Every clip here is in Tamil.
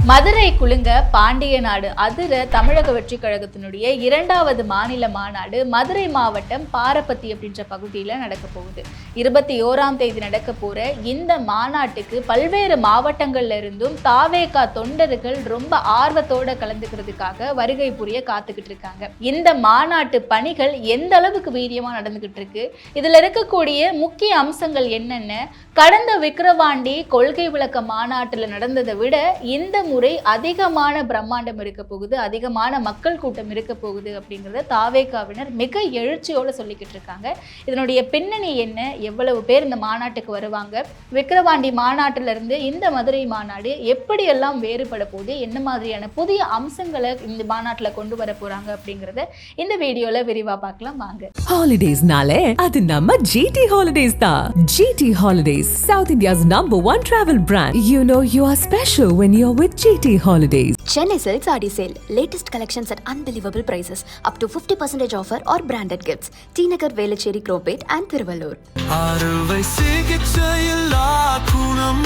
மதுரை குலுங்க பாண்டிய நாடு அதிர தமிழக வெற்றி கழகத்தினுடைய 2வது மாநில மாநாடு மதுரை மாவட்டம் பாரப்பத்தி அப்படின்ற பகுதியில் நடக்க போகுது. 21ஆம் தேதி நடக்க போற இந்த மாநாட்டுக்கு பல்வேறு மாவட்டங்கள்ல இருந்தும் தாவேகா தொண்டர்கள் ரொம்ப ஆர்வத்தோட கலந்துக்கிறதுக்காக வருகை புரிய காத்துக்கிட்டு இருக்காங்க. இந்த மாநாட்டு பணிகள் எந்த அளவுக்கு வீரியமா நடந்துகிட்டு இருக்கு, இதுல இருக்கக்கூடிய முக்கிய அம்சங்கள் என்னென்ன, கடந்த விக்கிரவாண்டி கொள்கை விளக்க மாநாட்டில் நடந்ததை விட இந்த முறை அதிகமான பிரம்மாண்டம் இருக்க போகுது, அதிகமான மக்கள் கூட்டம் இருக்க போகுது அப்படிங்கிறத தாவேகாவினர் மிக எழுச்சியோட சொல்லிக்கிட்டு இருக்காங்க. இதனுடைய பின்னணி என்ன, எவ்வளவு பேர் இந்த மாநாட்டுக்கு வருவாங்க, விக்கிரவாண்டி மாநாட்டில இருந்து இந்த மதுரை மாநாடு எப்படியெல்லாம் வேறுபட போகுது, என்ன மாதிரியான புதிய அம்சங்களை இந்த மாநாட்டில் கொண்டு வர போறாங்க அப்படிங்கிறத இந்த வீடியோல விரிவா பார்க்கலாம் வாங்க. ஹாலிடேஸ்னாலே அது நம்ம GT Holidays தான். GT Holidays, South India's #1 travel brand. You know you are special when you're with GT Holidays. Chennai Silk Saree Sale. Latest collections at unbelievable prices. Up to 50% offer or branded gifts. T Nagar, Velachery, Cropate and Thiruvallur. அறுவை சிகிச்சையில்லா குணம்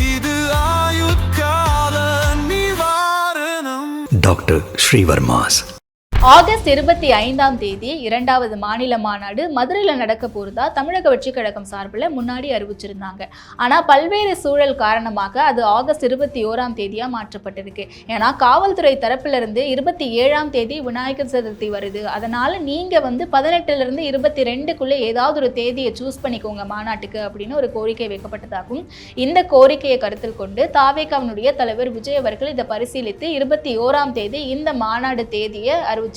இது ஆயுட்கால நிவாரணம். டாக்டர் ஸ்ரீவர்மாஸ். ஆகஸ்ட் 25ஆம் தேதி 2வது மாநில மாநாடு மதுரையில் நடக்க போறதா தமிழக வெற்றி கழகம் சார்பில் முன்னாடி அறிவிச்சிருந்தாங்க. ஆனால் பல்வேறு சூழல் காரணமாக அது ஆகஸ்ட் 21ஆம் தேதியா மாற்றப்பட்டிருக்கு. ஏன்னா காவல்துறை தரப்புல இருந்து 27ஆம் தேதி விநாயகர் சதுர்த்தி வருது, அதனால நீங்க 18லிருந்து 22க்குள்ள ஏதாவது ஒரு தேதியை சூஸ் பண்ணிக்கோங்க மாநாட்டுக்கு அப்படின்னு ஒரு கோரிக்கை வைக்கப்பட்டதாகவும், இந்த கோரிக்கையை கருத்தில் கொண்டு தாவேகாவினுடைய தலைவர் விஜய் அவர்கள் இதை பரிசீலித்து 21ஆம் தேதி இந்த மாநாடு தேதியை அறிவிச்சிருக்காரு.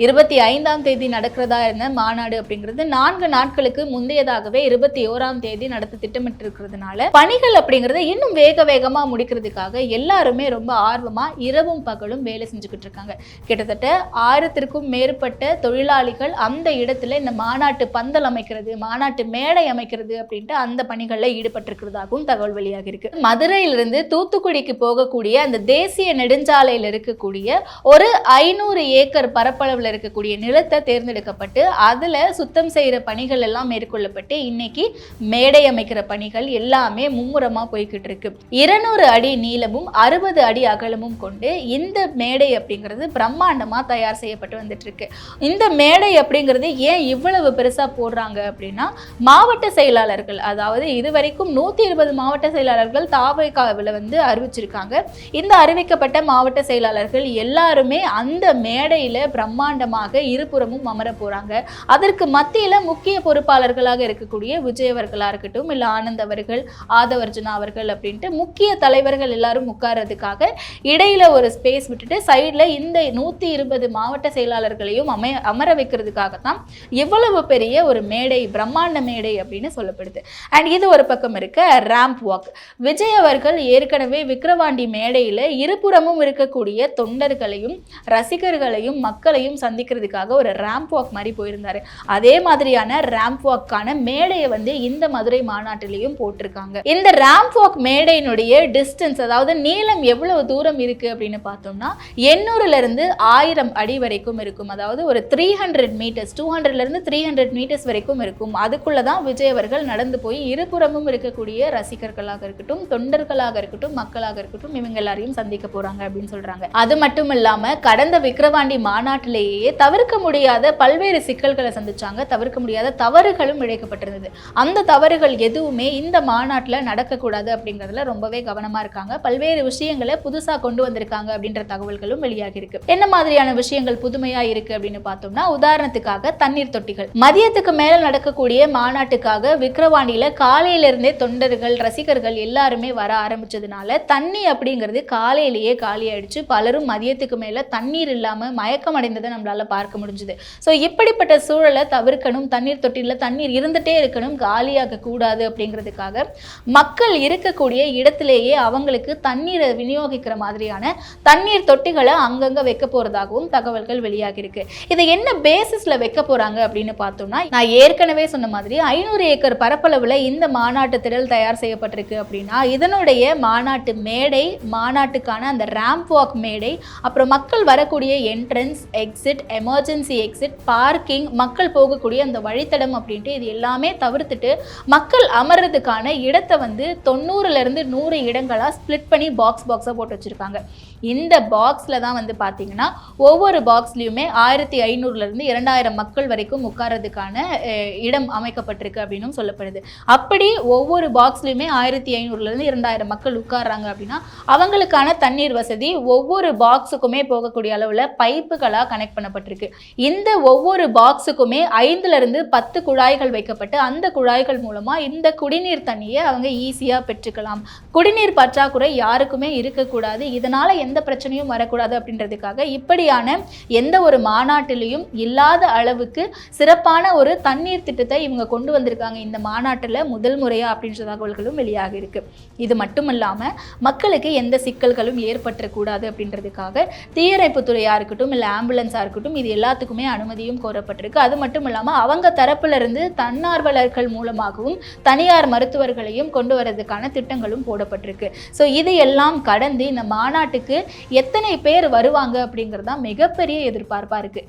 25ஆம் தேதி நடக்கிறதா இருந்த மாநாடு அப்படிங்கிறது 4 நாட்களுக்கு முந்தையதாகவே 21ஆம் தேதி நடத்த திட்டமிட்டு இருக்கிறதுனால பணிகள் அப்படிங்கறத இன்னும் வேகமா முடிக்கிறதுக்காக எல்லாருமே ரொம்ப ஆர்வமா இரவும் பகலும் வேலை செஞ்சுக்கிட்டு இருக்காங்க. கிட்டத்தட்ட 1000க்கும் மேற்பட்ட தொழிலாளிகள் அந்த இடத்துல இந்த மாநாட்டு பந்தல் அமைக்கிறது, மாநாட்டு மேடை அமைக்கிறது அப்படின்ட்டு அந்த பணிகள்ல ஈடுபட்டு இருக்கிறதாகவும் தகவல் வெளியாக இருக்கு. மதுரையிலிருந்து தூத்துக்குடிக்கு போகக்கூடிய அந்த தேசிய நெடுஞ்சாலையில் இருக்கக்கூடிய ஒரு 500 ஏக்கர் பரப்பளவில் இருக்கக்கூடிய நிலத்தை தேர்ந்தெடுக்கப்பட்டு அதுல சுத்தம் செய்யற பணிகள் எல்லாம் மேற்கொள்ளப்பட்டு இன்னைக்கு மேடை அமைக்கிற பணிகள் எல்லாமே மும்முரமா போய்கிட்டு இருக்கு. 200 அடி நீளமும் 60 அடி அகலமும் கொண்டு இந்த மேடை அப்படிங்கிறது பிரம்மாண்டமா தயார் செய்யப்பட்டு வந்துட்டு இருக்கு. இந்த மேடை அப்படிங்கிறது ஏன் இவ்வளவு பெருசா போடுறாங்க அப்படின்னா, மாவட்ட செயலாளர்கள், அதாவது இதுவரைக்கும் 120 மாவட்ட செயலாளர்கள் தாவேகாவில் அறிவிச்சிருக்காங்க. இந்த அறிவிக்கப்பட்ட மாவட்ட செயலாளர்கள் எல்லாருமே அந்த மேடையில பிரம்மாண்டமாக இருபுறமும் அமர போறாங்க. அதற்கு மத்தியில முக்கிய பொறுப்பாளர்களாக இருக்கக்கூடிய விஜய் அவர்களா இருக்கட்டும், இல்ல ஆனந்த் அவர்கள், ஆதவர்ஜுனா அவர்கள் அப்படின்ட்டு முக்கிய தலைவர்கள் எல்லாரும் உட்கார்றதுக்காக இடையில ஒரு ஸ்பேஸ் விட்டுட்டு சைட்ல இந்த 120 மாவட்ட செயலாளர்களையும் அமர வைக்கிறதுக்காகத்தான் எவ்வளவு பெரிய ஒரு மேடை, பிரம்மாண்ட மேடை அப்படின்னு சொல்லப்படுது. அண்ட் இது ஒரு பக்கம் இருக்க ரேம்ப் வாக். விஜய் அவர்கள் ஏற்கனவே விக்கிரவாண்டி மேடையில இருபுறமும் இருக்கக்கூடிய தொண்டர்களையும் ரசிகர்களையும் மக்களையும் சந்திக்கிறதுக்காக ஒரு ரேம்ப் வாக் மாதிரி போயிருந்தாரு. அதே மாதிரியான ரேம்ப் வாக்கான மேடையை இந்த மதுரை மாநாட்டிலையும் போட்டிருக்காங்க. இந்த ரேம்ப் வாக் மேடையினுடைய டிஸ்டன்ஸ், அதாவது நீளம் எவ்வளவு தூரம் இருக்கு அப்படின்னு பார்த்தோம்னா 800ல இருந்து 1000 அடி வரைக்கும் இருக்கும். அதாவது ஒரு 300 மீட்டர்ஸ், 200ல இருந்து 300 மீட்டர்ஸ் வரைக்கும் இருக்கும். அதுக்குள்ளதான் விஜய் அவர்கள் நடந்து போய் இருபுறமும் இருக்கக்கூடிய ரசிகர்களாக இருக்கட்டும், தொண்டர்களாக இருக்கட்டும், மக்களாக இருக்கட்டும், இவங்க எல்லாரையும் சந்திக்க போறாங்க அப்படின்னு சொல்றாங்க. அது மட்டும் இல்லாம கடந்த விக்கிரவாண்டி மாநாட்டிலேயே தவிர்க்க முடியாத பல்வேறு சிக்கல்களை சந்திச்சாங்க, தவிர்க்க முடியாத தவறுகளும் இழைக்கப்பட்டிருந்தது. அந்த தவறுகள் எதுவுமே இந்த மாநாட்டில் நடக்கக்கூடாது அப்படிங்கிறதுல ரொம்பவே கவனமா இருக்காங்க. பல்வேறு விஷயங்களை புதுசா கொண்டு வந்திருக்காங்க அப்படின்ற தகவல்களும் வெளியாகி இருக்கு. என்ன மாதிரியான விஷயங்கள் புதுமையா இருக்கு அப்படின்னு பார்த்தோம்னா, உதாரணத்துக்காக தண்ணீர் தொட்டிகள். மதியத்துக்கு மேல நடக்கக்கூடிய மாநாட்டுக்காக விக்கிரவாண்டியில காலையில இருந்தே தொண்டர்கள், ரசிகர்கள் எல்லாருமே வர ஆரம்பிச்சதுனால தண்ணி அப்படிங்கிறது காலையிலேயே காலி ஆயிடுச்சு. பலரும் மதியத்துக்கு மேல தண்ணீர் இல்லாம மயக்கம் அடைந்ததை நம்மளால பார்க்க முடிஞ்சது. ஸோ இப்படிப்பட்ட சூழலை தவிர்க்கணும், தண்ணீர் தொட்டியில் தண்ணீர் இருந்துட்டே இருக்கணும், காலியாக கூடாது அப்படிங்கிறதுக்காக மக்கள் இருக்கக்கூடிய இடத்திலேயே அவங்களுக்கு தண்ணீரை விநியோகிக்கிற மாதிரியான தண்ணீர் தொட்டிகளை அங்கங்க வைக்க போறதாகவும் தகவல்கள் வெளியாகி இருக்கு. இதை என்ன பேசிஸ்ல வைக்க போறாங்க அப்படின்னு பார்த்தோம்னா, நான் ஏற்கனவே சொன்ன மாதிரி 500 ஏக்கர் பரப்பளவுல இந்த மாநாட்டு திடல் தயார் செய்யப்பட்டிருக்கு அப்படின்னா இதனுடைய மாநாட்டு மேடை, மாநாட்டுக்கான அந்த ரேம்ப் வாக் மேடை, அப்புறம் மக்கள் வரக்கூடிய entrance, entrance, exit, emergency exit, parking, மக்கள் போகக்கூடிய அந்த வழித்தடம் அப்படின்ட்டு இது எல்லாமே தவிர்த்துட்டு மக்கள் அமர்றதுக்கான இடத்தை வந்து 90லேருந்து 100 இடங்களாக ஸ்ப்ளிட் பண்ணி பாக்ஸாக போட்டு வச்சுருக்காங்க. இந்த பாக்ஸில் தான் வந்து பார்த்தீங்கன்னா ஒவ்வொரு பாக்ஸ்லேயுமே 1500லேருந்து 2000 மக்கள் வரைக்கும் உட்கார்றதுக்கான இடம் அமைக்கப்பட்டிருக்கு அப்படின்னும் சொல்லப்படுது. அப்படி ஒவ்வொரு பாக்ஸ்லையுமே 1500லேருந்து 2000 மக்கள் உட்கார்றாங்க அப்படின்னா அவங்களுக்கான தண்ணீர் வசதி ஒவ்வொரு பாக்ஸுக்குமே போகக்கூடிய அளவில் பைப்புகளாக கனெக்ட் பண்ணப்பட்டிருக்கு. இந்த ஒவ்வொரு பாக்ஸுக்குமே 5லேருந்து 10 குழாய்கள் வைக்கப்பட்டு அந்த குழாய்கள் மூலமாக இந்த குடிநீர் தண்ணியை அவங்க ஈஸியாக பெற்றுக்கலாம். குடிநீர் பற்றாக்குறை யாருக்குமே இருக்கக்கூடாது, இதனால் எந்த பிரச்சனையும் வரக்கூடாது அப்படின்றதுக்காக இப்படியான எந்த ஒரு மாநாட்டிலையும் இல்லாத அளவுக்கு சிறப்பான ஒரு தண்ணீர் திட்டத்தை இவங்க கொண்டு வந்திருக்காங்க இந்த மாநாட்டில் முதல் முறையா அப்படின்ற தகவல்களும் வெளியாக இருக்கு. இது மட்டும் இல்லாமல் மக்களுக்கு எந்த சிக்கல்களும் ஏற்பட்டுறக்கூடாது அப்படின்றதுக்காக தீயணைப்புத்துறையாக இருக்கட்டும் இல்லை ஆம்புலன்ஸாக இருக்கட்டும் இது எல்லாத்துக்குமே அனுமதியும் கோரப்பட்டிருக்கு. அது மட்டும் இல்லாமல் அவங்க தரப்புல இருந்து தன்னார்வலர்கள் மூலமாகவும் தனியார் மருத்துவர்களையும் கொண்டு வரதுக்கான திட்டங்களும் போடப்பட்டிருக்கு. ஸோ இது எல்லாம் கடந்து இந்த மாநாட்டுக்கு எத்தனை பேர் வருவாங்க அப்படிங்கிறது தான் மிகப்பெரிய எதிர்பார்ப்பாக இருக்கு.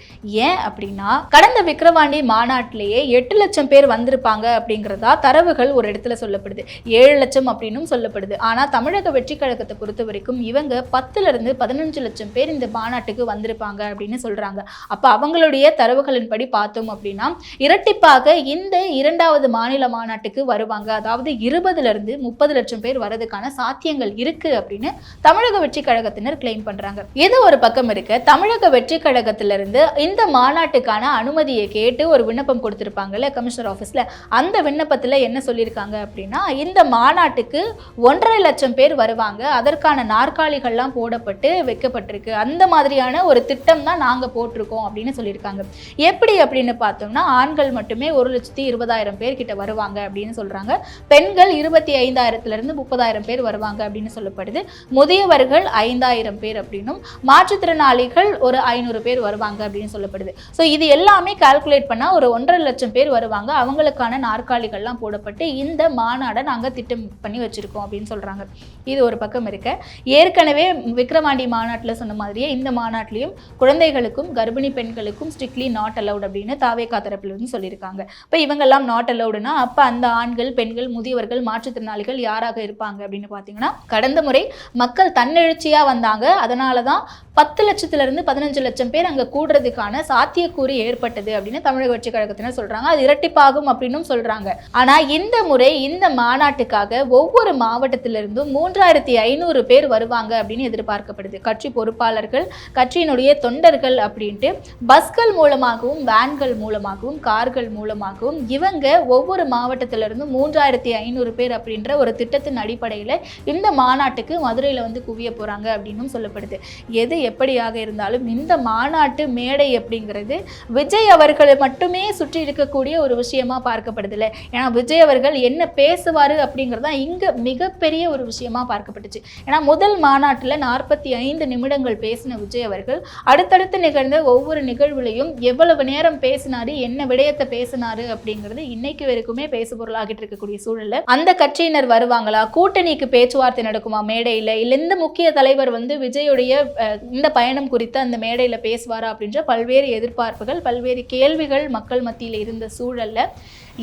ஏன் அப்படின்னா கடந்த விக்கிரவாண்டி மாநாட்டிலேயே 8 லட்சம் பேர் வந்திருப்பாங்க அப்படிங்கிறதா தரவுகள் ஒரு இடத்துல சொல்லப்படுது. 7 லட்சம் அப்படின்னும் சொல்லப்படுது. ஆனால் தமிழக வெற்றி கழகத்தை பொறுத்த வரைக்கும் இவங்க 10லேருந்து 15 லட்சம் பேர் இந்த மாநாட்டுக்கு வந்திருப்பாங்க அப்படின்னு சொல்றாங்க. அப்போ அவங்களுடைய தரவுகளின்படி பார்த்தோம் அப்படின்னா இரட்டிப்பாக இந்த 2வது மாநில மாநாட்டுக்கு வருவாங்க. அதாவது 20லேருந்து 30 லட்சம் பேர் வரதுக்கான சாத்தியங்கள் இருக்கு அப்படின்னு தமிழக வெற்றி கழகத்தினர் கிளைம் பண்றாங்க. இது ஒரு பக்கம் இருக்க, தமிழக வெற்றி கழகத்திலிருந்து இந்த மாநாட்டுக்கான அனுமதியை கேட்டு ஒரு விண்ணப்பம் கொடுத்திருப்பாங்கல்ல கமிஷனர் ஆஃபீஸ்ல, அந்த விண்ணப்பத்தில் என்ன சொல்லியிருக்காங்க அப்படின்னா இந்த மாநாட்டுக்கு 1.5 லட்சம் பேர் வருவாங்க, அதற்கான நாற்காலிகள்லாம் போடப்பட்டு வைக்கப்பட்டிருக்கு, அந்த மாதிரியான ஒரு திட்டம் தான் நாங்கள் போட்டிருக்கோம் அப்படின்னு சொல்லியிருக்காங்க. எப்படி அப்படின்னு பார்த்தோம்னா ஆண்கள் மட்டுமே 1,20,000 பேர் கிட்ட வருவாங்க அப்படின்னு சொல்றாங்க. பெண்கள் 25,000லேருந்து 30,000 பேர் வருவாங்க அப்படின்னு சொல்லப்படுது. முதியவர்கள் 5,000 பேர் அப்படின்னும் மாற்றுத்திறனாளிகள் ஒரு 500 பேர் வருவாங்க அப்படின்னு சொல்லப்படுது. ஸோ இது எல்லாமே கால்குலேட் பண்ணால் ஒரு 1.5 லட்சம் பேர் வருவாங்க, அவங்களுக்கான நாற்காலிகள்லாம் போடப்பட்டு இந்த மாநாடை நாங்கள் திட்டம் பண்ணி வச்சுருக்கோம் அப்படின்னு சொல்கிறாங்க. இது ஒரு பக்கம் இருக்க, ஏற்கனவே விக்கிரவாண்டி மாநாட்டில் சொன்ன மாதிரியே இந்த மாநாட்டிலையும் குழந்தைகளுக்கும் கர்ப்பிணி பெண்களுக்கும் ஸ்ட்ரிக்ட்லி நாட் அலவுட் அப்படின்னு தாவேகா தரப்பிலிருந்து சொல்லியிருக்காங்க. இப்போ இவங்கெல்லாம் நாட் அலவுடுனா அப்போ அந்த ஆண்கள், பெண்கள், முதியவர்கள், மாற்றுத்திறனாளிகள் யாராக இருப்பாங்க அப்படின்னு பார்த்தீங்கன்னா கடந்த முறை மக்கள் தன்னெழுச்சியாக வந்தாங்க, அதனால தான் 10 லட்சத்திலிருந்து 15 லட்சம் பேர் அங்கே கூடுறதுக்கான சாத்தியக்கூறு ஏற்பட்டது அப்படின்னு தமிழக வெற்றி கழகத்தினர் சொல்றாங்க. அது இரட்டிப்பாகும் அப்படின்னும் சொல்றாங்க. ஆனால் இந்த முறை இந்த மாநாட்டுக்காக ஒவ்வொரு மாவட்டத்திலிருந்தும் 3,500 பேர் வருவாங்க அப்படின்னு எதிர்பார்க்கப்படுது. கட்சி பொறுப்பாளர்கள், கட்சியினுடைய தொண்டர்கள் அப்படின்ட்டு பஸ்கள் மூலமாகவும் வேன்கள் மூலமாகவும் கார்கள் மூலமாகவும் இவங்க ஒவ்வொரு மாவட்டத்திலிருந்தும் 3,500 பேர் அப்படின்ற ஒரு திட்டத்தின் அடிப்படையில் இந்த மாநாட்டுக்கு மதுரையில் வந்து குவிய போறாங்க அப்படின்னும் சொல்லப்படுது. எது எப்படியாக இருந்தாலும் இந்த மாநாட்டு மேடை அப்படிங்கிறது விஜய் அவர்களை மட்டுமே சுற்றி இருக்கக்கூடிய ஒரு விஷயமா பார்க்கப்படுது இல்லை. ஏன்னா விஜய் அவர்கள் என்ன பேசுவார் அப்படிங்கிறது தான் இங்கே மிகப்பெரிய ஒரு விஷயமா பார்க்கப்பட்டுச்சு. ஏன்னா முதல் மாநாட்டில் 45 நிமிடங்கள் பேசின விஜய் அவர்கள் அடுத்தடுத்து நிகழ்ந்த ஒவ்வொரு நிகழ்வுலையும் எவ்வளவு நேரம் பேசினாரு, என்ன விடயத்தை பேசினாரு அப்படிங்கிறது இன்னைக்கு வரைக்குமே பேசு பொருளாகிட்டு இருக்கக்கூடிய சூழல்ல அந்த கட்சியினர் வருவாங்களா, கூட்டணிக்கு பேச்சுவார்த்தை நடக்குமா மேடையில், இல்லை இந்த முக்கிய தலைவர் வந்து விஜயுடைய இந்த பயணம் குறித்து அந்த மேடையில் பேசுவாரா அப்படின்ற பல்வேறு எதிர்பார்ப்புகள், பல்வேறு கேள்விகள் மக்கள் மத்தியில் இருந்த சூழல்ல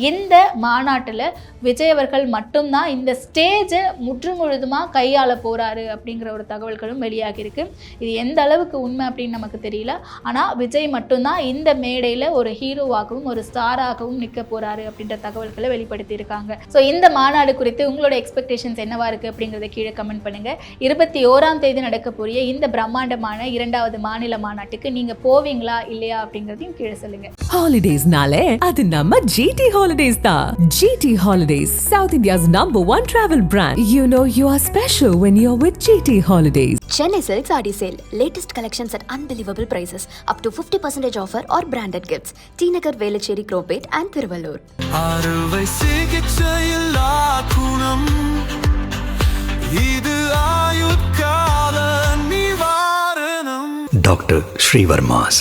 இந்த மாநாட்டில் விஜய் அவர்கள் மட்டும்தான் இந்த ஸ்டேஜை முழுதுமாக கையாள போறாரு அப்படிங்கிற ஒரு தகவல்களும் வெளியாகி இருக்கு. இது எந்த அளவுக்கு உண்மை அப்படின்னு நமக்கு தெரியல. ஆனால் விஜய் மட்டும்தான் இந்த மேடையில் ஒரு ஹீரோவாகவும் ஒரு ஸ்டாராகவும் நிற்க போறாரு அப்படின்ற தகவல்களை வெளிப்படுத்தி இருக்காங்க. ஸோ இந்த மாநாடு குறித்து உங்களோட எக்ஸ்பெக்டேஷன்ஸ் என்னவா இருக்கு அப்படிங்கிறத கீழே கமெண்ட் பண்ணுங்க. 21ஆம் தேதி நடக்கக்கூடிய இந்த பிரம்மாண்டமான 2வது மாநில மாநாட்டுக்கு நீங்க போவீங்களா இல்லையா அப்படிங்கிறதையும் கீழே சொல்லுங்க. ஹாலிடேஸ்னாலே அது நம்ம GT Holidays da. GT Holidays, South India's #1 travel brand. You know you are special when you're with GT Holidays. Chennai Silk Saree Sale. Latest collections at unbelievable prices. Up to 50% offer or branded gifts. T Nagar, Velachery, Cropate and Thiruvallur. அறுவை சிகிச்சையில்லா குணம் இது ஆயுட்கால நிவாரணம். டாக்டர் ஸ்ரீவர்மாஸ்.